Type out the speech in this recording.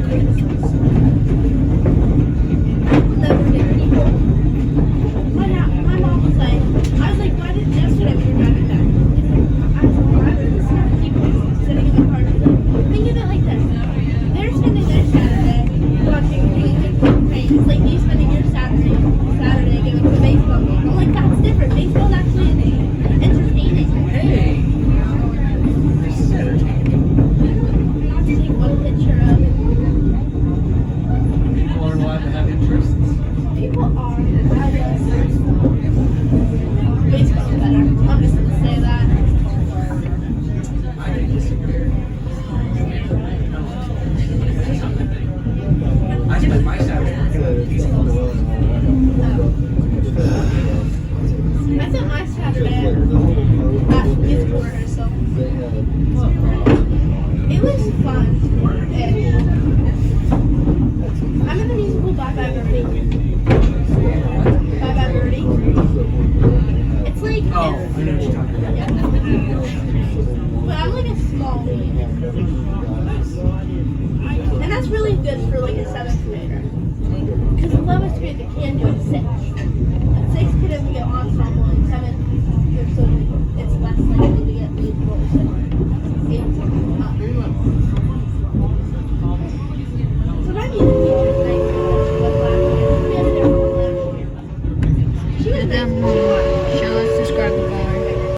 Never get people. My mom was like, I was like, why did yesterday we were driving back? I was like, why were this many people sitting in the car? She's like, think of it like this. They're spending their Saturday watching games. It's like you spending your Saturday going to a baseball game. I'm like, that's different. Baseball's actually entertaining. Hey! This is entertaining. Not to take one picture of. People aren't allowed to have interests. People are. I guess. Baseball's better. I'm just gonna say that. I disagree. I spent my Saturday working on baseball. I spent my Saturday at musical rehearsal. It was fun. I'm in the musical Bye Bye Birdie. Bye Bye Birdie. It's like Oh, I know what you're talking about. yeah. But I'm like a small lead. And that's really good for like a 7th grader. Because the lowest grade they can do is 6.